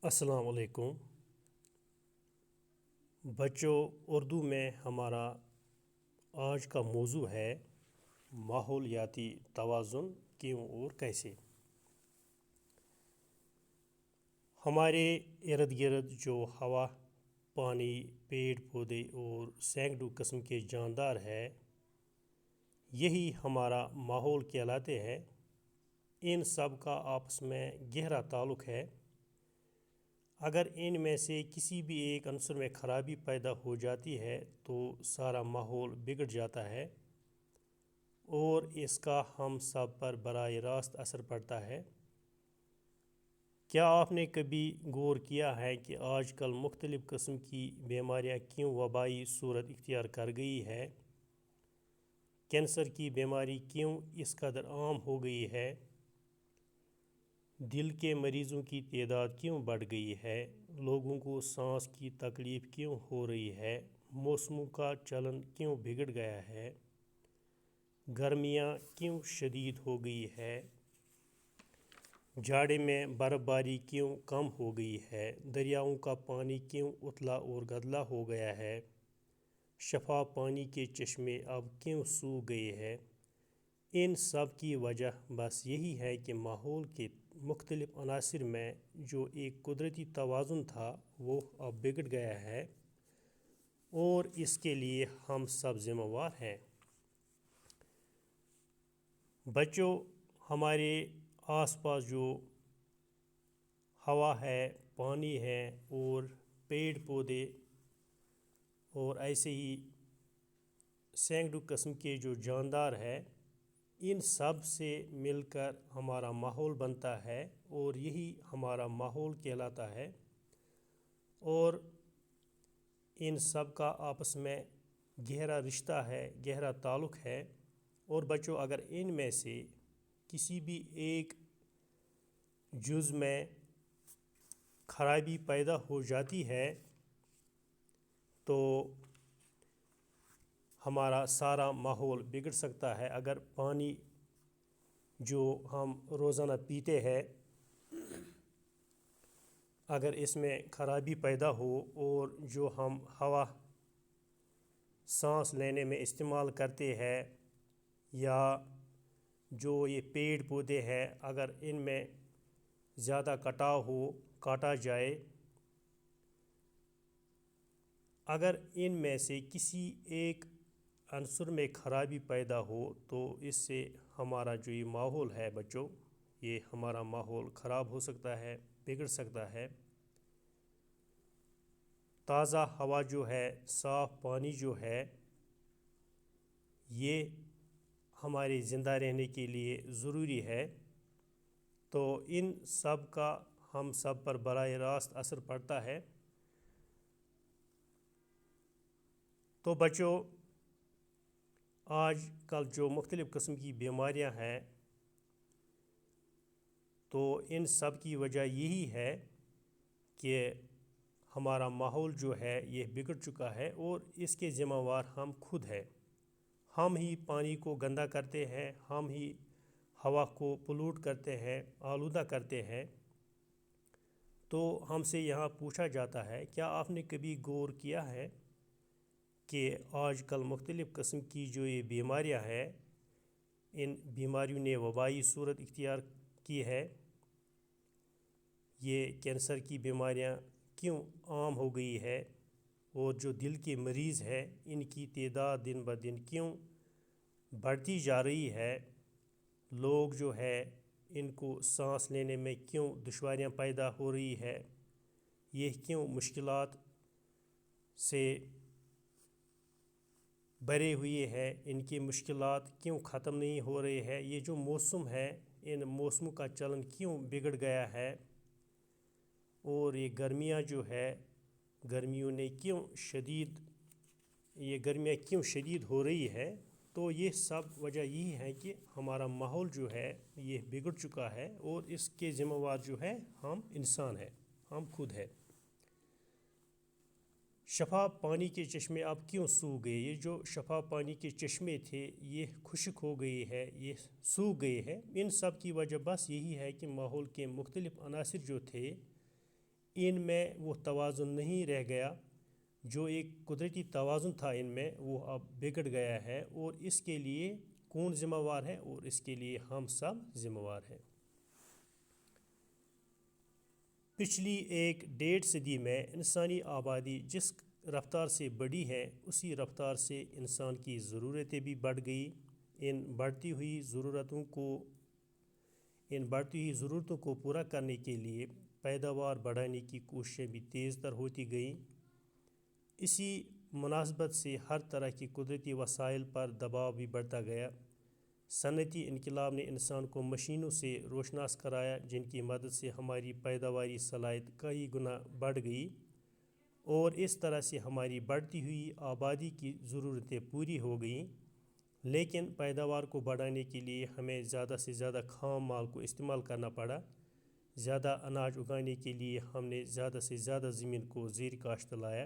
السلام علیکم بچوں، اردو میں ہمارا آج کا موضوع ہے ماحولیاتی توازن کیوں اور کیسے۔ ہمارے ارد گرد جو ہوا، پانی، پیڑ پودے اور سینکڑوں قسم کے جاندار ہے، یہی ہمارا ماحول کہلاتے ہیں۔ ان سب کا آپس میں گہرا تعلق ہے۔ اگر ان میں سے کسی بھی ایک عنصر میں خرابی پیدا ہو جاتی ہے تو سارا ماحول بگڑ جاتا ہے اور اس کا ہم سب پر براہ راست اثر پڑتا ہے۔ کیا آپ نے کبھی غور کیا ہے کہ آج کل مختلف قسم کی بیماریاں کیوں وبائی صورت اختیار کر گئی ہے؟ کینسر کی بیماری کیوں اس قدر عام ہو گئی ہے؟ دل کے مریضوں کی تعداد کیوں بڑھ گئی ہے؟ لوگوں کو سانس کی تکلیف کیوں ہو رہی ہے؟ موسموں کا چلن کیوں بگڑ گیا ہے؟ گرمیاں کیوں شدید ہو گئی ہے؟ جاڑے میں برف باری کیوں کم ہو گئی ہے؟ دریاؤں کا پانی کیوں اتلا اور گدلا ہو گیا ہے؟ شفاف پانی کے چشمے اب کیوں سوکھ گئے ہیں؟ ان سب کی وجہ بس یہی ہے کہ ماحول کے مختلف عناصر میں جو ایک قدرتی توازن تھا وہ اب بگڑ گیا ہے اور اس کے لیے ہم سب ذمہ وار ہیں۔ بچوں، ہمارے آس پاس جو ہوا ہے، پانی ہے اور پیڑ پودے اور ایسے ہی سینکڑوں قسم کے جو جاندار ہے، ان سب سے مل کر ہمارا ماحول بنتا ہے اور یہی ہمارا ماحول کہلاتا ہے۔ اور ان سب کا آپس میں گہرا رشتہ ہے، گہرا تعلق ہے۔ اور بچوں، اگر ان میں سے کسی بھی ایک جز میں خرابی پیدا ہو جاتی ہے تو ہمارا سارا ماحول بگڑ سکتا ہے۔ اگر پانی جو ہم روزانہ پیتے ہیں، اگر اس میں خرابی پیدا ہو اور جو ہم ہوا سانس لینے میں استعمال کرتے ہیں یا جو یہ پیڑ پودے ہیں، اگر ان میں زیادہ کٹاؤ ہو، کاٹا جائے، اگر ان میں سے کسی ایک عنصر میں خرابی پیدا ہو تو اس سے ہمارا جو یہ ماحول ہے بچوں، یہ ہمارا ماحول خراب ہو سکتا ہے، بگڑ سکتا ہے۔ تازہ ہوا جو ہے، صاف پانی جو ہے، یہ ہمارے زندہ رہنے کے لیے ضروری ہے۔ تو ان سب کا ہم سب پر براہ راست اثر پڑتا ہے۔ تو بچوں، آج کل جو مختلف قسم کی بیماریاں ہیں تو ان سب کی وجہ یہی ہے کہ ہمارا ماحول جو ہے یہ بگڑ چکا ہے اور اس کے ذمہ وار ہم خود ہیں۔ ہم ہی پانی کو گندا کرتے ہیں، ہم ہی ہوا کو پلوٹ کرتے ہیں، آلودہ کرتے ہیں۔ تو ہم سے یہاں پوچھا جاتا ہے، کیا آپ نے کبھی غور کیا ہے کہ آج کل مختلف قسم کی جو یہ بیماریاں ہیں، ان بیماریوں نے وبائی صورت اختیار کی ہے؟ یہ کینسر کی بیماریاں کیوں عام ہو گئی ہے اور جو دل کے مریض ہیں ان کی تعداد دن بہ دن کیوں بڑھتی جا رہی ہے؟ لوگ جو ہے ان کو سانس لینے میں کیوں دشواریاں پیدا ہو رہی ہے؟ یہ کیوں مشکلات سے بھرے ہوئے ہیں؟ ان کی مشکلات کیوں ختم نہیں ہو رہے ہیں؟ یہ جو موسم ہے، ان موسموں کا چلن کیوں بگڑ گیا ہے؟ اور یہ گرمیاں جو ہے، گرمیوں نے گرمیاں کیوں شدید ہو رہی ہے؟ تو یہ سب وجہ یہی ہے کہ ہمارا ماحول جو ہے یہ بگڑ چکا ہے اور اس کے ذمہ وار جو ہے ہم انسان ہیں، ہم خود ہیں۔ شفاف پانی کے چشمے اب کیوں سوکھ گئے؟ یہ جو شفاف پانی کے چشمے تھے یہ خشک ہو گئے ہیں، یہ سوکھ گئے ہیں۔ ان سب کی وجہ بس یہی ہے کہ ماحول کے مختلف عناصر جو تھے ان میں وہ توازن نہیں رہ گیا، جو ایک قدرتی توازن تھا ان میں وہ اب بگڑ گیا ہے، اور اس کے لیے کون ذمہ وار ہے؟ اور اس کے لیے ہم سب ذمہ وار ہیں۔ پچھلی 1.5 صدی میں انسانی آبادی جس رفتار سے بڑھی ہے، اسی رفتار سے انسان کی ضرورتیں بھی بڑھ گئی۔ ان بڑھتی ہوئی ضرورتوں کو پورا کرنے کے لیے پیداوار بڑھانے کی کوششیں بھی تیز تر ہوتی گئیں۔ اسی مناسبت سے ہر طرح کی قدرتی وسائل پر دباؤ بھی بڑھتا گیا۔ صنعتی انقلاب نے انسان کو مشینوں سے روشناس کرایا، جن کی مدد سے ہماری پیداواری صلاحیت کئی گنا بڑھ گئی، اور اس طرح سے ہماری بڑھتی ہوئی آبادی کی ضرورتیں پوری ہو گئیں۔ لیکن پیداوار کو بڑھانے کے لیے ہمیں زیادہ سے زیادہ خام مال کو استعمال کرنا پڑا۔ زیادہ اناج اگانے کے لیے ہم نے زیادہ سے زیادہ زمین کو زیر کاشت لایا۔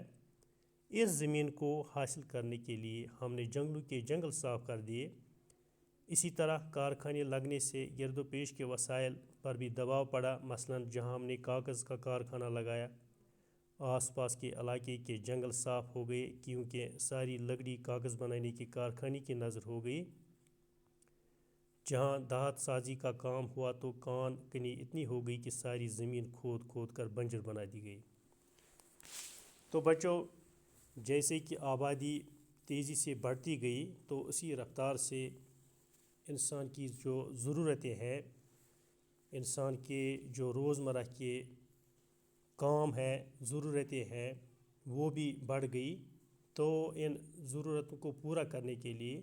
اس زمین کو حاصل کرنے کے لیے ہم نے جنگلوں کے جنگل صاف کر دیے۔ اسی طرح کارخانے لگنے سے گرد و پیش کے وسائل پر بھی دباؤ پڑا۔ مثلاً جہاں ہم نے کاغذ کا کارخانہ لگایا، آس پاس کے علاقے کے جنگل صاف ہو گئے، کیونکہ ساری لکڑی کاغذ بنانے کے کارخانے کی نظر ہو گئی۔ جہاں دھات سازی کا کام ہوا تو کان کنی اتنی ہو گئی کہ ساری زمین کھود کھود کر بنجر بنا دی گئی۔ تو بچوں، جیسے کہ آبادی تیزی سے بڑھتی گئی تو اسی رفتار سے انسان کی جو ضرورتیں ہیں، انسان کے جو روزمرہ کے کام ہے، ضرورتیں ہیں، وہ بھی بڑھ گئی۔ تو ان ضرورتوں کو پورا کرنے کے لیے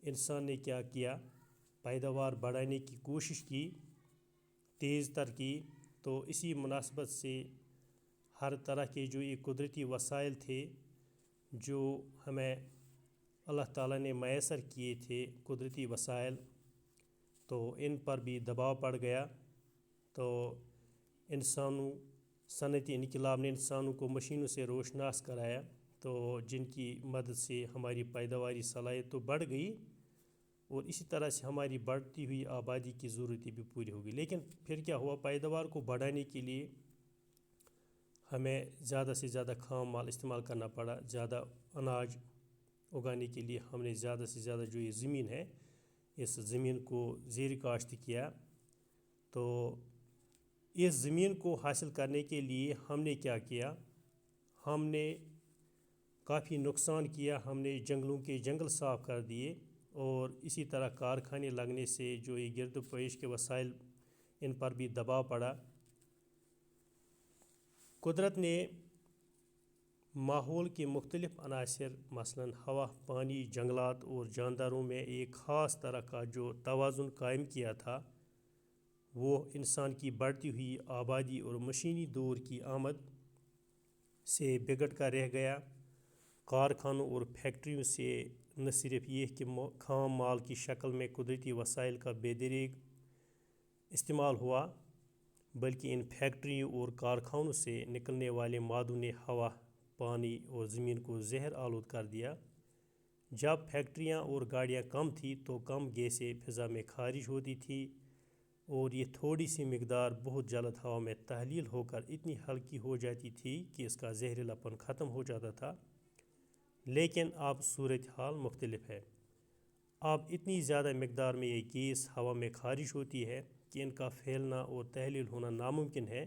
انسان نے کیا کیا؟ پیداوار بڑھانے کی کوشش کی، تیز تر کی۔ تو اسی مناسبت سے ہر طرح کے جو یہ قدرتی وسائل تھے، جو ہمیں اللہ تعالیٰ نے میسر کیے تھے، قدرتی وسائل، تو ان پر بھی دباؤ پڑ گیا۔ تو صنعتی انقلاب نے انسانوں کو مشینوں سے روشناس کرایا، تو جن کی مدد سے ہماری پیداواری صلاحیت تو بڑھ گئی، اور اسی طرح سے ہماری بڑھتی ہوئی آبادی کی ضرورتیں بھی پوری ہو گئی۔ لیکن پھر کیا ہوا؟ پیداوار کو بڑھانے کے لیے ہمیں زیادہ سے زیادہ خام مال استعمال کرنا پڑا۔ زیادہ اناج اگانے کے لیے ہم نے زیادہ سے زیادہ جو یہ زمین ہے، اس زمین کو زیر کاشت کیا۔ تو اس زمین کو حاصل کرنے کے لیے ہم نے کیا کیا؟ ہم نے کافی نقصان کیا۔ ہم نے جنگلوں کے جنگل صاف کر دیے، اور اسی طرح کارخانے لگنے سے جو یہ گرد و پیش کے وسائل، ان پر بھی دباؤ پڑا۔ قدرت نے ماحول کے مختلف عناصر مثلاً ہوا، پانی، جنگلات اور جانداروں میں ایک خاص طرح کا جو توازن قائم کیا تھا، وہ انسان کی بڑھتی ہوئی آبادی اور مشینی دور کی آمد سے بگڑ کر رہ گیا۔ کارخانوں اور فیکٹریوں سے نہ صرف یہ کہ خام مال کی شکل میں قدرتی وسائل کا بے دریغ استعمال ہوا، بلکہ ان فیکٹریوں اور کارخانوں سے نکلنے والے مادوں نے ہوا، پانی اور زمین کو زہر آلود کر دیا۔ جب فیکٹریاں اور گاڑیاں کم تھیں تو کم گیسیں فضا میں خارج ہوتی تھی، اور یہ تھوڑی سی مقدار بہت جلد ہوا میں تحلیل ہو کر اتنی ہلکی ہو جاتی تھی کہ اس کا زہریلا پن ختم ہو جاتا تھا۔ لیکن اب صورتحال مختلف ہے۔ اب اتنی زیادہ مقدار میں یہ گیس ہوا میں خارج ہوتی ہے کہ ان کا پھیلنا اور تحلیل ہونا ناممکن ہے۔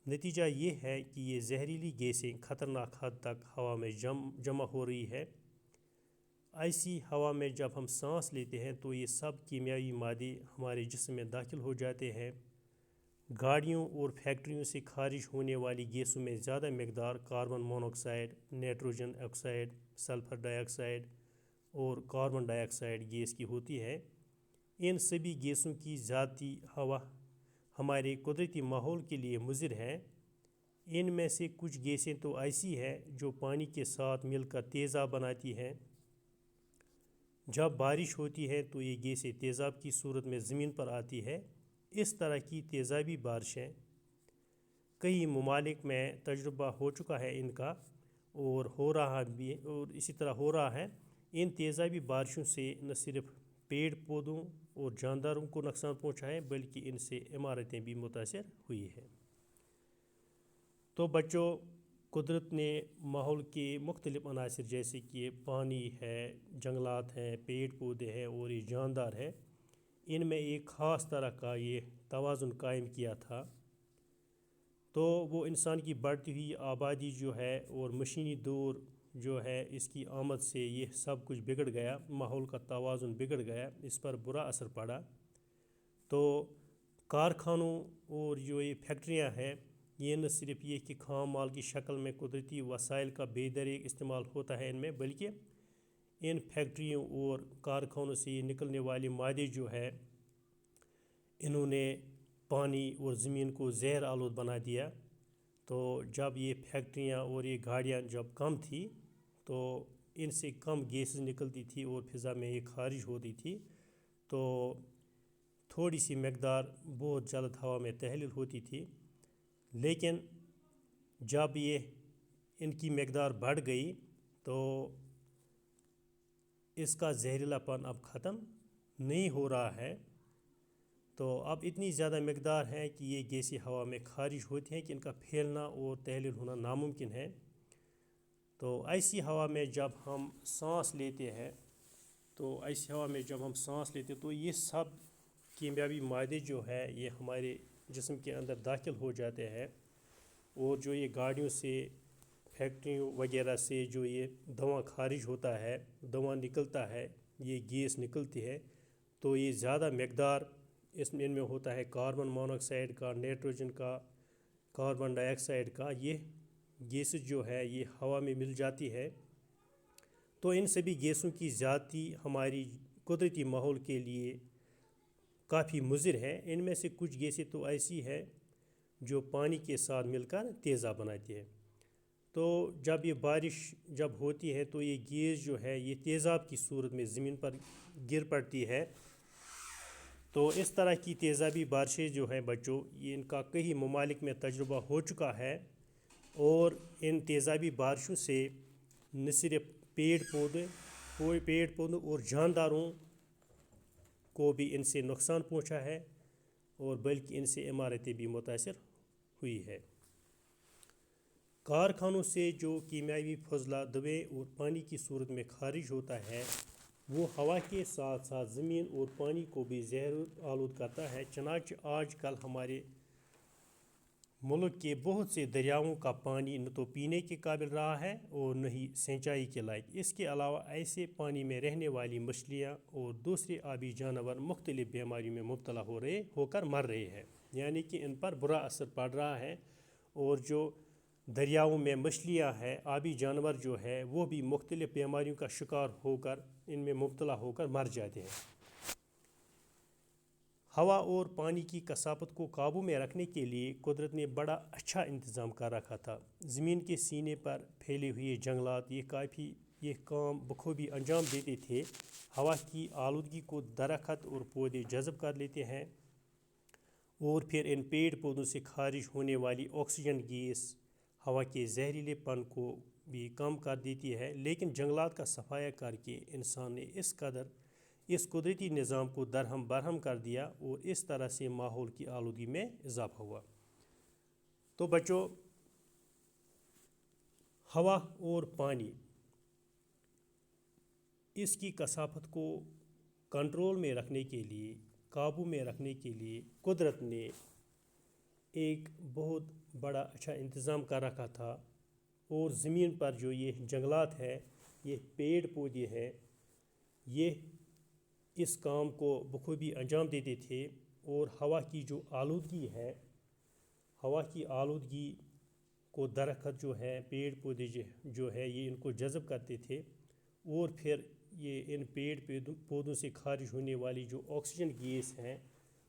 نتیجہ یہ ہے کہ یہ زہریلی گیسیں خطرناک حد تک ہوا میں جمع ہو رہی ہے۔ ایسی ہوا میں جب ہم سانس لیتے ہیں تو یہ سب کیمیاوی مادے ہمارے جسم میں داخل ہو جاتے ہیں۔ گاڑیوں اور فیکٹریوں سے خارج ہونے والی گیسوں میں زیادہ مقدار carbon monoxide, nitrogen oxide, sulphur dioxide اور کاربن ڈائی آکسائڈ گیس کی ہوتی ہے۔ ان سبھی گیسوں کی ذاتی ہوا ہمارے قدرتی ماحول کے لیے مضر ہے۔ ان میں سے کچھ گیسیں تو ایسی ہیں جو پانی کے ساتھ مل کر تیزاب بناتی ہیں۔ جب بارش ہوتی ہے تو یہ گیسیں تیزاب کی صورت میں زمین پر آتی ہے۔ اس طرح کی تیزابی بارشیں کئی ممالک میں تجربہ ہو چکا ہے ان کا، اور اسی طرح ہو رہا ہے۔ ان تیزابی بارشوں سے نہ صرف پیڑ پودوں اور جانداروں کو نقصان پہنچا ہے، بلکہ ان سے عمارتیں بھی متاثر ہوئی ہیں۔ تو بچوں، قدرت نے ماحول کے مختلف عناصر جیسے کہ پانی ہے، جنگلات ہیں، پیڑ پودے ہیں اور یہ جاندار ہے، ان میں ایک خاص طرح کا یہ توازن قائم کیا تھا۔ تو وہ انسان کی بڑھتی ہوئی آبادی جو ہے اور مشینی دور جو ہے، اس کی آمد سے یہ سب کچھ بگڑ گیا، ماحول کا توازن بگڑ گیا، اس پر برا اثر پڑا۔ تو کارخانوں اور جو یہ فیکٹریاں ہیں، یہ نہ صرف یہ کہ خام مال کی شکل میں قدرتی وسائل کا بے دریغ استعمال ہوتا ہے ان میں، بلکہ ان فیکٹریوں اور کارخانوں سے یہ نکلنے والے مادے جو ہے، انہوں نے پانی اور زمین کو زہر آلود بنا دیا۔ تو جب یہ فیکٹریاں اور یہ گاڑیاں جب کم تھی تو ان سے کم گیسز نکلتی تھی اور فضا میں یہ خارج ہوتی تھی، تو تھوڑی سی مقدار بہت جلد ہوا میں تحلیل ہوتی تھی۔ لیکن جب یہ ان کی مقدار بڑھ گئی تو اس کا زہریلا پن اب ختم نہیں ہو رہا ہے۔ تو اب اتنی زیادہ مقدار ہے کہ یہ گیسیں ہوا میں خارج ہوتی ہیں کہ ان کا پھیلنا اور تحلیل ہونا ناممکن ہے۔ تو ایسی ہوا میں جب ہم سانس لیتے ہیں تو یہ سب کیمیاوی مادے جو ہے یہ ہمارے جسم کے اندر داخل ہو جاتے ہیں، اور جو یہ گاڑیوں سے، فیکٹریوں وغیرہ سے جو یہ دھواں خارج ہوتا ہے، دھواں نکلتا ہے، یہ گیس نکلتی ہے، تو یہ زیادہ مقدار ان میں ہوتا ہے کاربن مونو آکسائڈ کا، نائٹروجن کا، کاربن ڈائی آکسائڈ کا، یہ گیسز جو ہے یہ ہوا میں مل جاتی ہے۔ تو ان سبھی گیسوں کی زیادتی ہماری قدرتی ماحول کے لیے کافی مضر ہے۔ ان میں سے کچھ گیسیں تو ایسی ہے جو پانی کے ساتھ مل کر تیزاب بناتی ہے۔ تو جب یہ بارش جب ہوتی ہے تو یہ گیس جو ہے یہ تیزاب کی صورت میں زمین پر گر پڑتی ہے۔ تو اس طرح کی تیزابی بارشیں جو ہیں بچوں، یہ ان کا کئی ممالک میں تجربہ ہو چکا ہے، اور ان تیزابی بارشوں سے نہ صرف پیڑ پودوں اور جانداروں کو بھی ان سے نقصان پہنچا ہے، اور بلکہ ان سے عمارتیں بھی متاثر ہوئی ہے۔ کارخانوں سے جو کیمیاوی فضلہ دوائیں اور پانی کی صورت میں خارج ہوتا ہے، وہ ہوا کے ساتھ ساتھ زمین اور پانی کو بھی زہر آلود کرتا ہے۔ چنانچہ آج کل ہمارے ملک کے بہت سے دریاؤں کا پانی نہ تو پینے کے قابل رہا ہے اور نہ ہی سینچائی کے لائق۔ اس کے علاوہ ایسے پانی میں رہنے والی مچھلیاں اور دوسرے آبی جانور مختلف بیماریوں میں مبتلا ہو کر مر رہے ہیں، یعنی کہ ان پر برا اثر پڑ رہا ہے، اور جو دریاؤں میں مچھلیاں ہیں، آبی جانور جو ہے، وہ بھی مختلف بیماریوں کا شکار ہو کر ان میں مبتلا ہو کر مر جاتے ہیں۔ ہوا اور پانی کی کثافت کو قابو میں رکھنے کے لیے قدرت نے بڑا اچھا انتظام کر رکھا تھا۔ زمین کے سینے پر پھیلے ہوئے جنگلات یہ کام بخوبی انجام دیتے تھے۔ ہوا کی آلودگی کو درخت اور پودے جذب کر لیتے ہیں، اور پھر ان پیڑ پودوں سے خارج ہونے والی آکسیجن گیس ہوا کے زہریلے پن کو بھی کم کر دیتی ہے۔ لیکن جنگلات کا صفایا کر کے انسان نے اس قدرتی نظام کو درہم برہم کر دیا، اور اس طرح سے ماحول کی آلودگی میں اضافہ ہوا۔ تو بچوں، ہوا اور پانی، اس کی کثافت کو کنٹرول میں رکھنے کے لیے، قابو میں رکھنے کے لیے قدرت نے ایک بہت بڑا اچھا انتظام کر رکھا تھا، اور زمین پر جو یہ جنگلات ہے، یہ پیڑ پودے ہیں، یہ اس کام کو بخوبی انجام دیتے تھے، اور ہوا کی جو آلودگی ہے، ہوا کی آلودگی کو درخت جو ہے، پیڑ پودے جو ہے، یہ ان کو جذب کرتے تھے، اور پھر یہ ان پیڑ پودوں سے خارج ہونے والی جو آکسیجن گیس ہیں،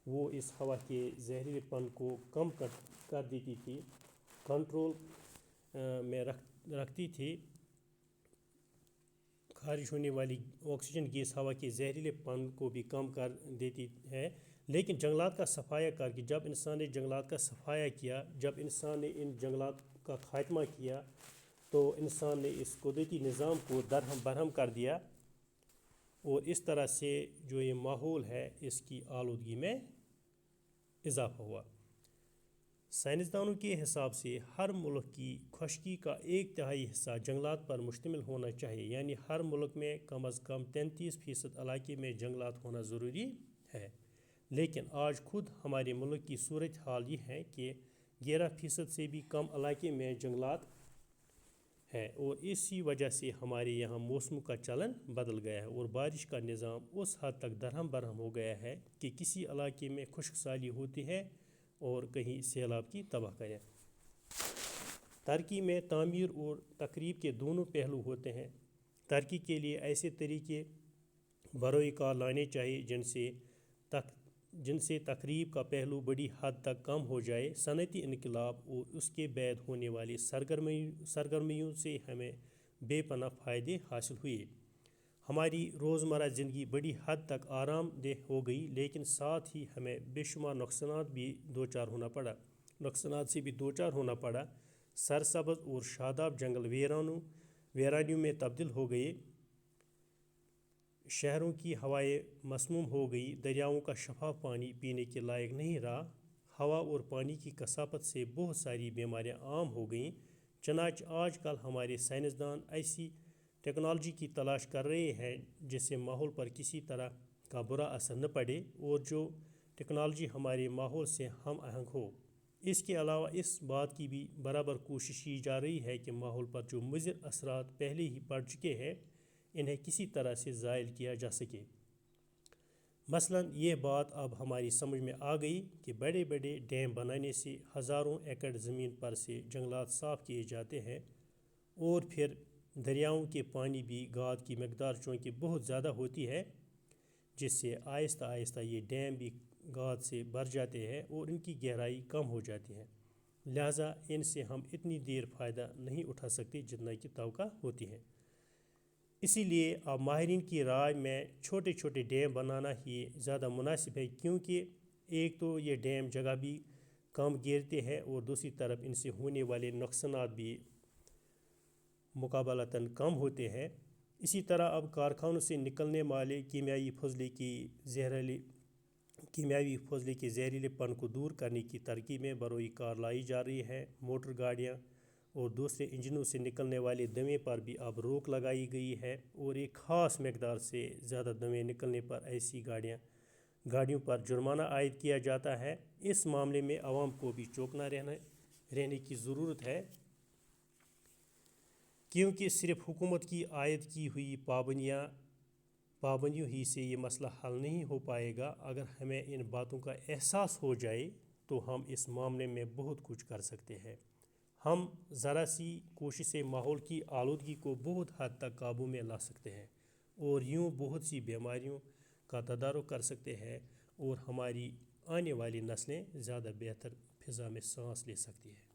وہ اس ہوا کے زہریلے پن کو کم کر دیتی تھی، کنٹرول میں رکھتی تھی۔ خارج ہونے والی آکسیجن گیس ہوا کے زہریلے پن کو بھی کم کر دیتی ہے۔ لیکن جنگلات کا صفایا کر کے جب انسان نے جنگلات کا صفایا کیا، جب انسان نے ان جنگلات کا خاتمہ کیا، تو انسان نے اس قدرتی نظام کو درہم برہم کر دیا، اور اس طرح سے جو یہ ماحول ہے اس کی آلودگی میں اضافہ ہوا۔ سائنسدانوں کے حساب سے ہر ملک کی خشکی کا 1/3 حصہ جنگلات پر مشتمل ہونا چاہیے، یعنی ہر ملک میں کم از کم 33% علاقے میں جنگلات ہونا ضروری ہے۔ لیکن آج خود ہمارے ملک کی صورتحال یہ ہے کہ 11% سے بھی کم علاقے میں جنگلات ہے، اور اسی وجہ سے ہمارے یہاں موسم کا چلن بدل گیا ہے اور بارش کا نظام اس حد تک درہم برہم ہو گیا ہے کہ کسی علاقے میں خشک سالی ہوتی ہے اور کہیں سیلاب کی تباہ کرے۔ ترقی میں تعمیر اور تخریب کے دونوں پہلو ہوتے ہیں۔ ترقی کے لیے ایسے طریقے بروئے کار لانے چاہیے جن سے تخریب کا پہلو بڑی حد تک کم ہو جائے۔ صنعتی انقلاب اور اس کے بعد ہونے والی سرگرمیوں سے ہمیں بے پناہ فائدے حاصل ہوئے۔ ہماری روزمرہ زندگی بڑی حد تک آرام دہ ہو گئی، لیکن ساتھ ہی ہمیں بے شمار نقصانات سے بھی دوچار ہونا پڑا۔ سرسبز اور شاداب جنگل ویرانیوں میں تبدیل ہو گئے، شہروں کی ہوائیں مسموم ہو گئی، دریاؤں کا شفاف پانی پینے کے لائق نہیں رہا، ہوا اور پانی کی کثافت سے بہت ساری بیماریاں عام ہو گئیں۔ چنانچہ آج کل ہمارے سائنسدان ایسی ٹیکنالوجی کی تلاش کر رہے ہیں جس سے ماحول پر کسی طرح کا برا اثر نہ پڑے اور جو ٹیکنالوجی ہمارے ماحول سے ہم آہنگ ہو۔ اس کے علاوہ اس بات کی بھی برابر کوشش کی جا رہی ہے کہ ماحول پر جو مضر اثرات پہلے ہی پڑ چکے ہیں انہیں کسی طرح سے زائل کیا جا سکے۔ مثلاً یہ بات اب ہماری سمجھ میں آ گئی کہ بڑے بڑے ڈیم بنانے سے ہزاروں ایکڑ زمین پر سے جنگلات صاف کیے جاتے ہیں، اور پھر دریاؤں کے پانی بھی گاد کی مقدار چونکہ بہت زیادہ ہوتی ہے، جس سے آہستہ آہستہ یہ ڈیم بھی گاد سے بھر جاتے ہیں اور ان کی گہرائی کم ہو جاتی ہے، لہٰذا ان سے ہم اتنی دیر فائدہ نہیں اٹھا سکتے جتنا کہ توقع ہوتی ہے۔ اسی لیے اب ماہرین کی رائے میں چھوٹے چھوٹے ڈیم بنانا ہی زیادہ مناسب ہے، کیونکہ ایک تو یہ ڈیم جگہ بھی کم گھیرتے ہیں اور دوسری طرف ان سے ہونے والے نقصانات بھی مقابلتاً کم ہوتے ہیں۔ اسی طرح اب کارخانوں سے نکلنے والے کیمیاوی فضلے کے زہریلے پن کو دور کرنے کی ترقی میں بروئے کار لائی جا رہی ہے۔ موٹر گاڑیاں اور دوسرے انجنوں سے نکلنے والے دھوئیں پر بھی اب روک لگائی گئی ہے، اور ایک خاص مقدار سے زیادہ دھوئیں نکلنے پر ایسی گاڑیوں پر جرمانہ عائد کیا جاتا ہے۔ اس معاملے میں عوام کو بھی چوکنا رہنے کی ضرورت ہے، کیونکہ صرف حکومت کی عائد کی ہوئی پابندیوں ہی سے یہ مسئلہ حل نہیں ہو پائے گا۔ اگر ہمیں ان باتوں کا احساس ہو جائے تو ہم اس معاملے میں بہت کچھ کر سکتے ہیں۔ ہم ذرا سی کوشش سے ماحول کی آلودگی کو بہت حد تک قابو میں لا سکتے ہیں، اور یوں بہت سی بیماریوں کا تدارک کر سکتے ہیں، اور ہماری آنے والی نسلیں زیادہ بہتر فضا میں سانس لے سکتی ہیں۔